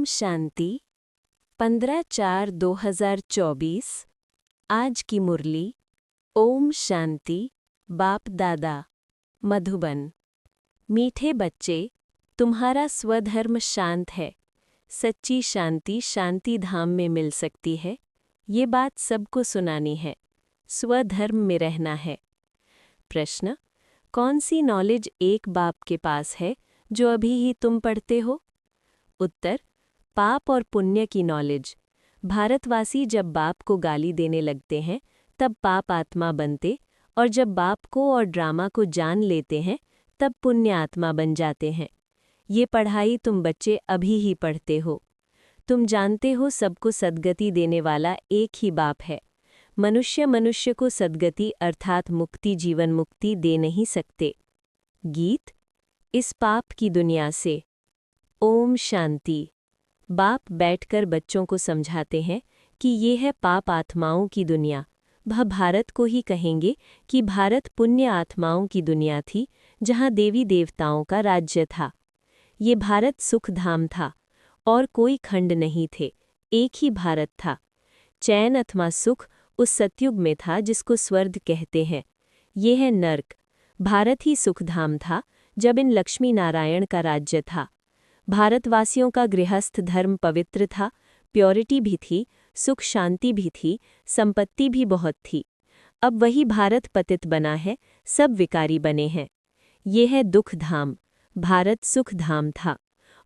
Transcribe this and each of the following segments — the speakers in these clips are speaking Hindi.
शांति 15/4/2024। आज की मुरली। ओम शांति। बाप दादा मधुबन। मीठे बच्चे, तुम्हारा स्वधर्म शांत है। सच्ची शांति शांति धाम में मिल सकती है। ये बात सबको सुनानी है। स्वधर्म में रहना है। प्रश्न: कौन सी नॉलेज एक बाप के पास है जो अभी ही तुम पढ़ते हो? उत्तर: पाप और पुण्य की नॉलेज। भारतवासी जब बाप को गाली देने लगते हैं तब पाप आत्मा बनते, और जब बाप को और ड्रामा को जान लेते हैं तब पुण्य आत्मा बन जाते हैं। ये पढ़ाई तुम बच्चे अभी ही पढ़ते हो। तुम जानते हो सबको सद्गति देने वाला एक ही बाप है। मनुष्य को सद्गति अर्थात मुक्ति, जीवन मुक्ति दे नहीं सकते। गीत: इस पाप की दुनिया से। ओम शांति। बाप बैठकर बच्चों को समझाते हैं कि ये है पाप आत्माओं की दुनिया। वह भारत को ही कहेंगे कि भारत पुण्य आत्माओं की दुनिया थी, जहाँ देवी देवताओं का राज्य था। ये भारत सुखधाम था और कोई खंड नहीं थे, एक ही भारत था। चैन अथवा सुख उस सतयुग में था जिसको स्वर्ग कहते हैं। ये है नर्क। भारत ही सुखधाम था जब इन लक्ष्मी नारायण का राज्य था। भारतवासियों का गृहस्थ धर्म पवित्र था, प्योरिटी भी थी, सुख शांति भी थी, संपत्ति भी बहुत थी। अब वही भारत पतित बना है, सब विकारी बने हैं। ये है दुख धाम। भारत सुख धाम था,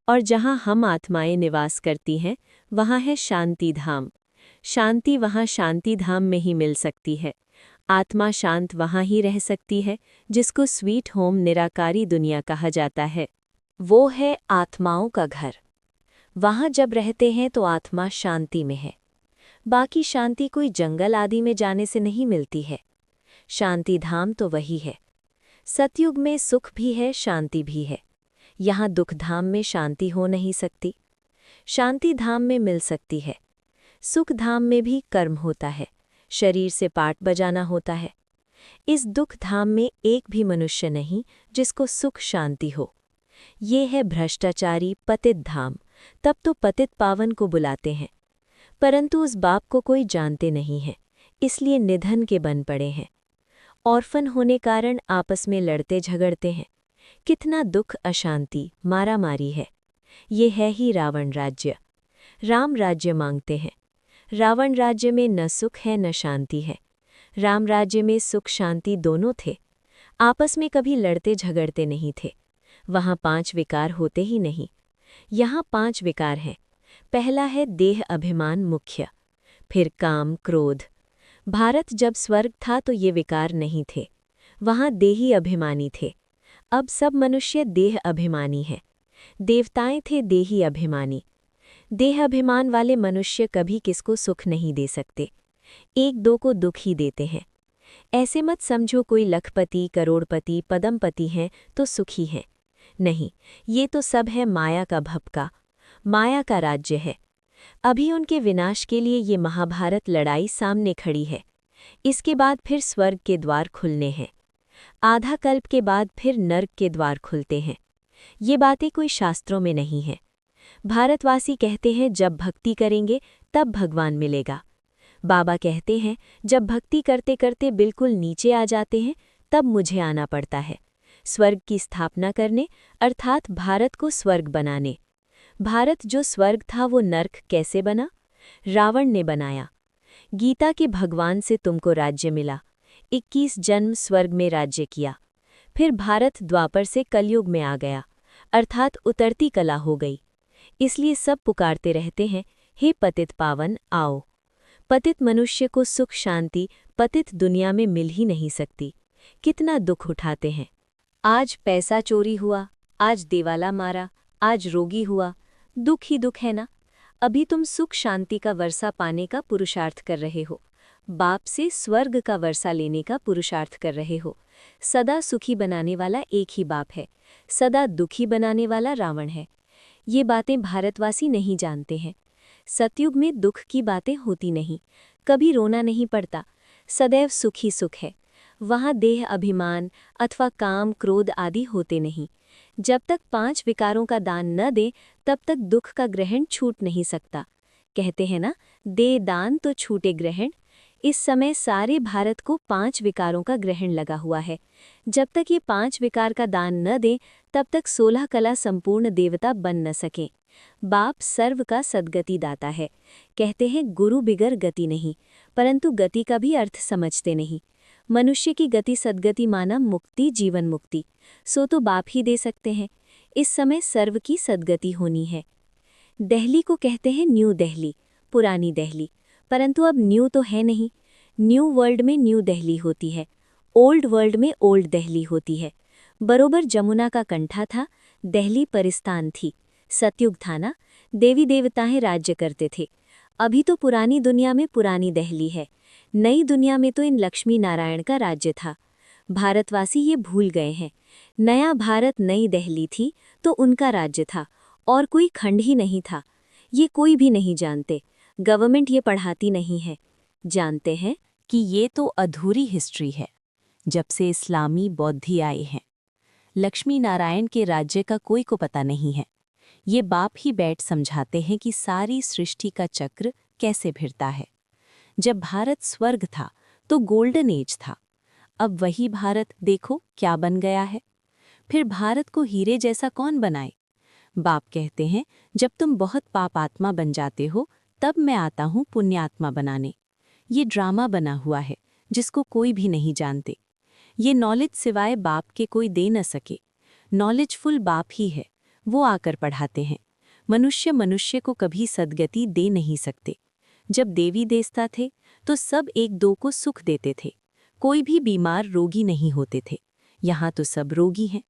और जहाँ हम आत्माएं निवास करती हैं वहाँ है शांति धाम। शांति वहाँ शांति धाम में ही मिल सकती है। आत्मा शांत वहाँ ही रह सकती है जिसको स्वीट होम निराकारी दुनिया कहा जाता है। वो है आत्माओं का घर। वहाँ जब रहते हैं तो आत्मा शांति में है। बाकी शांति कोई जंगल आदि में जाने से नहीं मिलती है। शांति धाम तो वही है। सतयुग में सुख भी है, शांति भी है। यहाँ दुख धाम में शांति हो नहीं सकती। शांति धाम में मिल सकती है। सुख धाम में भी कर्म होता है, शरीर से पाठ बजाना होता है। इस दुख धाम में एक भी मनुष्य नहीं जिसको सुख शांति हो। ये है भ्रष्टाचारी पतित धाम। तब तो पतित पावन को बुलाते हैं, परंतु उस बाप को कोई जानते नहीं है, इसलिए निधन के बन पड़े हैं। ऑर्फन होने कारण आपस में लड़ते झगड़ते हैं। कितना दुख, अशांति, मारामारी है। ये है ही रावण राज्य। राम राज्य मांगते हैं। रावण राज्य में न सुख है न शांति है। राम राज्य में सुख शांति दोनों थे। आपस में कभी लड़ते झगड़ते नहीं थे। वहाँ 5 विकार होते ही नहीं। यहाँ 5 विकार हैं। पहला है देह अभिमान मुख्य, फिर काम क्रोध। भारत जब स्वर्ग था तो ये विकार नहीं थे, वहाँ देही अभिमानी थे। अब सब मनुष्य देह अभिमानी हैं। देवताएं थे देही अभिमानी। देह अभिमान वाले मनुष्य कभी किसको सुख नहीं दे सकते, एक दो को दुख ही देते हैं। ऐसे मत समझो कोई लखपति, करोड़पति, पदमपति हैं तो सुखी हैं। नहीं, ये तो सब है माया का भपका। माया का राज्य है। अभी उनके विनाश के लिए ये महाभारत लड़ाई सामने खड़ी है। इसके बाद फिर स्वर्ग के द्वार खुलने हैं। आधा कल्प के बाद फिर नर्क के द्वार खुलते हैं। ये बातें कोई शास्त्रों में नहीं हैं। भारतवासी कहते हैं जब भक्ति करेंगे तब भगवान मिलेगा। बाबा कहते हैं जब भक्ति करते करते बिल्कुल नीचे आ जाते हैं तब मुझे आना पड़ता है, स्वर्ग की स्थापना करने, अर्थात भारत को स्वर्ग बनाने। भारत जो स्वर्ग था वो नर्क कैसे बना? रावण ने बनाया। गीता के भगवान से तुमको राज्य मिला। 21 जन्म स्वर्ग में राज्य किया। फिर भारत द्वापर से कलयुग में आ गया, अर्थात उतरती कला हो गई। इसलिए सब पुकारते रहते हैं, हे पतित पावन आओ। पतित मनुष्य को सुख शांति पतित दुनिया में मिल ही नहीं सकती। कितना दुख उठाते हैं। आज पैसा चोरी हुआ, आज देवाला मारा, आज रोगी हुआ। दुख ही दुख है ना। अभी तुम सुख शांति का वर्षा पाने का पुरुषार्थ कर रहे हो। बाप से स्वर्ग का वर्षा लेने का पुरुषार्थ कर रहे हो। सदा सुखी बनाने वाला एक ही बाप है, सदा दुखी बनाने वाला रावण है। ये बातें भारतवासी नहीं जानते हैं। सतयुग में दुख की बातें होती नहीं, कभी रोना नहीं पड़ता, सदैव सुख ही सुख है। वहाँ देह अभिमान अथवा काम क्रोध आदि होते नहीं। जब तक 5 विकारों का दान न दे तब तक दुख का ग्रहण छूट नहीं सकता। कहते हैं ना, दे दान तो छूटे ग्रहण। इस समय सारे भारत को 5 विकारों का ग्रहण लगा हुआ है। जब तक ये 5 विकार का दान न दे तब तक 16 कला संपूर्ण देवता बन न सके। बाप सर्व का सद्गति दाता है। कहते हैं गुरु बिगर गति नहीं, परंतु गति का भी अर्थ समझते नहीं। मनुष्य की गति सद्गति माना मुक्ति, जीवन मुक्ति, सो तो बाप ही दे सकते हैं। इस समय सर्व की सद्गति होनी है। दिल्ली को कहते हैं न्यू दिल्ली, पुरानी दिल्ली, परंतु अब न्यू तो है नहीं। न्यू वर्ल्ड में न्यू दिल्ली होती है, ओल्ड वर्ल्ड में ओल्ड दिल्ली होती है। बरोबर जमुना का कंठा था, दिल्ली परिस्तान थी। सतयुग था ना, देवी देवताएं राज्य करते थे। अभी तो पुरानी दुनिया में पुरानी दिल्ली है, नई दुनिया में तो इन लक्ष्मी नारायण का राज्य था। भारतवासी ये भूल गए हैं। नया भारत नई दिल्ली थी तो उनका राज्य था, और कोई खंड ही नहीं था। ये कोई भी नहीं जानते, गवर्नमेंट ये पढ़ाती नहीं है। जानते हैं कि ये तो अधूरी हिस्ट्री है, जब से इस्लामी बौद्धि आए हैं। लक्ष्मी नारायण के राज्य का कोई को पता नहीं है। ये बाप ही बैठ समझाते हैं कि सारी सृष्टि का चक्र कैसे फिरता है। जब भारत स्वर्ग था तो गोल्डन एज था, अब वही भारत देखो क्या बन गया है। फिर भारत को हीरे जैसा कौन बनाए? बाप कहते हैं जब तुम बहुत पाप आत्मा बन जाते हो तब मैं आता हूँ पुण्यात्मा बनाने। ये ड्रामा बना हुआ है जिसको कोई भी नहीं जानते। ये नॉलेज सिवाय बाप के कोई दे न सके। नॉलेजफुल बाप ही है, वो आकर पढ़ाते हैं। मनुष्य मनुष्य को कभी सद्गति दे नहीं सकते। जब देवी देवता थे तो सब एक दो को सुख देते थे, कोई भी बीमार रोगी नहीं होते थे। यहाँ तो सब रोगी हैं।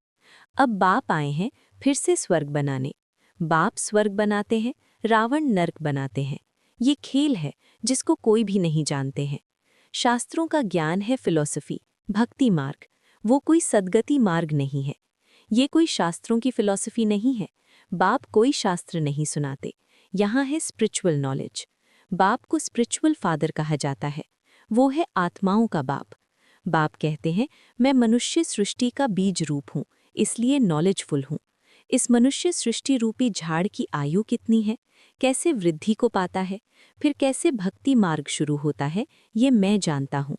अब बाप आए हैं फिर से स्वर्ग बनाने। बाप स्वर्ग बनाते हैं, रावण नर्क बनाते हैं। ये खेल है जिसको कोई भी नहीं जानते हैं। शास्त्रों का ज्ञान है फिलॉसफी, भक्ति मार्ग, वो कोई सद्गति मार्ग नहीं है। ये कोई शास्त्रों की फिलॉसफी नहीं है। बाप कोई शास्त्र नहीं सुनाते, यहाँ है स्पिरिचुअल नॉलेज। बाप को स्पिरिचुअल फादर कहा जाता है, वो है आत्माओं का बाप। बाप कहते हैं मैं मनुष्य सृष्टि का बीज रूप हूँ, इसलिए नॉलेजफुल हूँ। इस मनुष्य सृष्टि रूपी झाड़ की आयु कितनी है, कैसे वृद्धि को पाता है, फिर कैसे भक्ति मार्ग शुरू होता है, ये मैं जानता हूँ।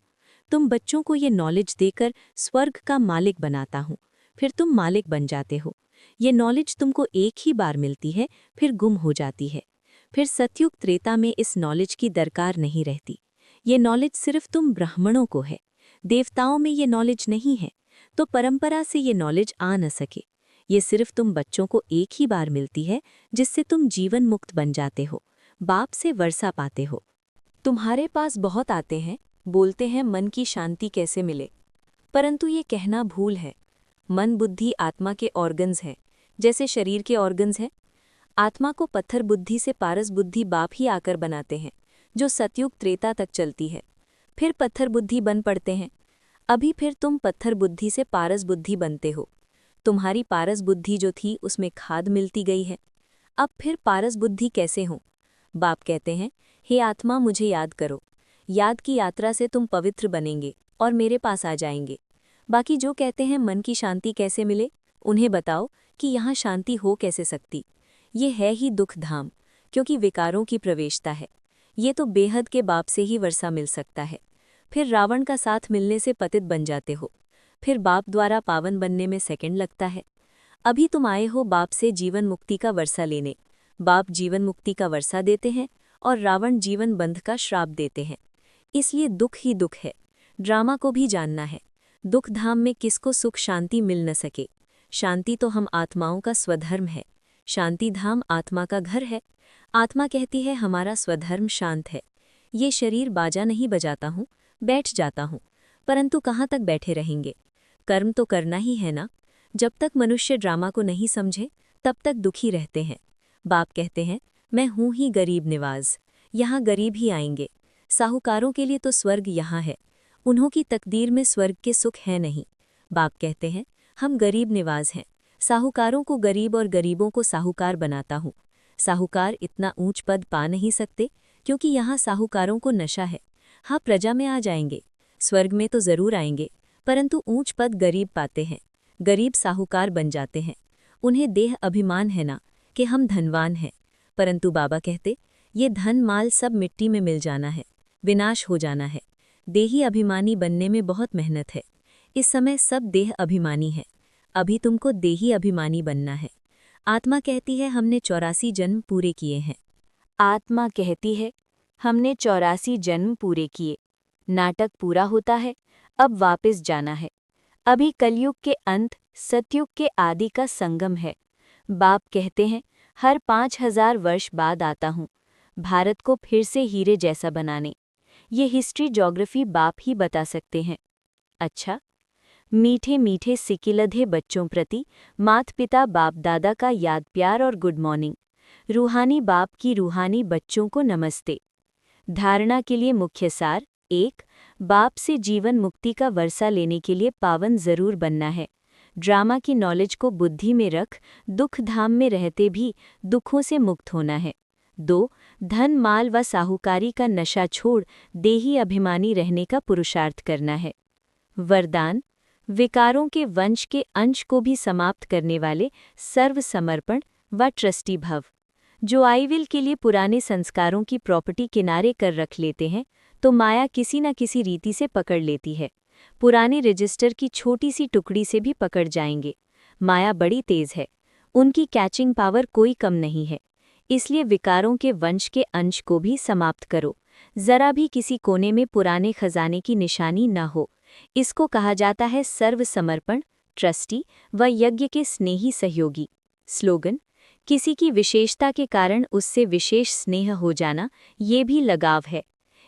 तुम बच्चों को ये नॉलेज देकर स्वर्ग का मालिक बनाता हूँ, फिर तुम मालिक बन जाते हो। ये नॉलेज तुमको एक ही बार मिलती है, फिर गुम हो जाती है। फिर सतयुग त्रेता में इस नॉलेज की दरकार नहीं रहती। ये नॉलेज सिर्फ तुम ब्राह्मणों को है, देवताओं में ये नॉलेज नहीं है, तो परंपरा से ये नॉलेज आ न सके। ये सिर्फ तुम बच्चों को एक ही बार मिलती है, जिससे तुम जीवन मुक्त बन जाते हो, बाप से वर्षा पाते हो। तुम्हारे पास बहुत आते हैं, बोलते हैं मन की शांति कैसे मिले, परंतु ये कहना भूल है। मन बुद्धि आत्मा के ऑर्गन्स हैं, जैसे शरीर के ऑर्गन्स हैं। आत्मा को पत्थर बुद्धि से पारस बुद्धि बाप ही आकर बनाते हैं, जो सतयुग त्रेता तक चलती है। फिर पत्थर बुद्धि बन पड़ते हैं। अभी फिर तुम पत्थर बुद्धि से पारस बुद्धि बनते हो। तुम्हारी पारस बुद्धि जो थी उसमें खाद मिलती गई है। अब फिर पारस बुद्धि कैसे हो? बाप कहते हैं हे आत्मा मुझे याद करो। याद की यात्रा से तुम पवित्र बनेंगे और मेरे पास आ जाएंगे। बाकी जो कहते हैं मन की शांति कैसे मिले, उन्हें बताओ कि यहाँ शांति हो कैसे सकती। ये है ही दुख धाम, क्योंकि विकारों की प्रवेशता है। ये तो बेहद के बाप से ही वर्षा मिल सकता है। फिर रावण का साथ मिलने से पतित बन जाते हो, फिर बाप द्वारा पावन बनने में सेकंड लगता है। अभी तुम आए हो बाप से जीवन मुक्ति का वर्षा लेने। बाप जीवन मुक्ति का वर्षा देते हैं और रावण जीवन बंध का श्राप देते हैं। इसलिए दुख ही दुख है। ड्रामा को भी जानना है। दुख धाम में किसको सुख शांति मिल न सके। शांति तो हम आत्माओं का स्वधर्म है। शांति धाम आत्मा का घर है। आत्मा कहती है हमारा स्वधर्म शांत है। ये शरीर बाजा नहीं बजाता हूँ, बैठ जाता हूँ, परंतु कहाँ तक बैठे रहेंगे? कर्म तो करना ही है ना। जब तक मनुष्य ड्रामा को नहीं समझे तब तक दुखी रहते हैं। बाप कहते हैं मैं हूँ ही गरीब निवाज, यहाँ गरीब ही आएंगे। साहूकारों के लिए तो स्वर्ग यहाँ है, उन्हों की तकदीर में स्वर्ग के सुख है नहीं। बाप कहते हैं हम गरीब निवाज हैं, साहूकारों को गरीब और गरीबों को साहूकार बनाता हूँ। साहूकार इतना ऊंच पद पा नहीं सकते, क्योंकि यहाँ साहूकारों को नशा है। हाँ प्रजा में आ जाएंगे, स्वर्ग में तो जरूर आएंगे, परंतु ऊंच पद गरीब पाते हैं। गरीब साहूकार बन जाते हैं। उन्हें देह अभिमान है ना कि हम धनवान हैं, परंतु बाबा कहते ये धन माल सब मिट्टी में मिल जाना है, विनाश हो जाना है। देही अभिमानी बनने में बहुत मेहनत है। इस समय सब देह अभिमानी है, अभी तुमको देही अभिमानी बनना है। आत्मा कहती है हमने 84 जन्म पूरे किए हैं। आत्मा कहती है हमने 84 जन्म पूरे किए, नाटक पूरा होता है, अब वापस जाना है। अभी कलयुग के अंत सतयुग के आदि का संगम है। बाप कहते हैं हर 5000 वर्ष बाद आता हूँ, भारत को फिर से हीरे जैसा बनाने। ये हिस्ट्री ज्योग्राफी बाप ही बता सकते हैं। अच्छा, मीठे मीठे सिकिलधे बच्चों प्रति माता पिता बाप दादा का याद प्यार और गुड मॉर्निंग। रूहानी बाप की रूहानी बच्चों को नमस्ते। धारणा के लिए मुख्य सार 1. बाप से जीवन मुक्ति का वर्षा लेने के लिए पावन जरूर बनना है। ड्रामा की नॉलेज को बुद्धि में रख दुख धाम में रहते भी दुखों से मुक्त होना है। 2. धन माल व साहूकारी का नशा छोड़ देही अभिमानी रहने का पुरुषार्थ करना है। वरदान: विकारों के वंश के अंश को भी समाप्त करने वाले सर्वसमर्पण व ट्रस्टी भव। जो आईविल के लिए पुराने संस्कारों की प्रॉपर्टी किनारे कर रख लेते हैं तो माया किसी न किसी रीति से पकड़ लेती है। पुराने रजिस्टर की छोटी सी टुकड़ी से भी पकड़ जाएंगे। माया बड़ी तेज है, उनकी कैचिंग पावर कोई कम नहीं है। इसलिए विकारों के वंश के अंश को भी समाप्त करो। जरा भी किसी कोने में पुराने खजाने की निशानी न हो। इसको कहा जाता है सर्वसमर्पण, ट्रस्टी व यज्ञ के स्नेही सहयोगी। स्लोगन: किसी की विशेषता के कारण उससे विशेष स्नेह हो जाना, ये भी लगाव है।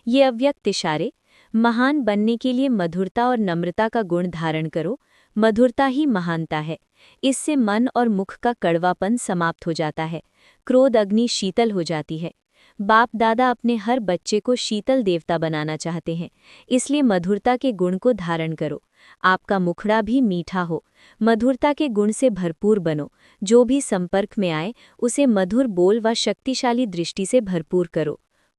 ये अव्यक्त इशारे: महान बनने के लिए मधुरता और नम्रता का गुण धारण करो। मधुरता ही महानता है। इससे मन और मुख का कड़वापन समाप्त हो जाता है, क्रोध अग्नि शीतल हो जाती है। बाप दादा अपने हर बच्चे को शीतल देवता बनाना चाहते हैं, इसलिए मधुरता के गुण को धारण करो। आपका मुखड़ा भी मीठा हो, मधुरता के गुण से भरपूर बनो। जो भी संपर्क में आए उसे मधुर बोल व शक्तिशाली दृष्टि से भरपूर करो।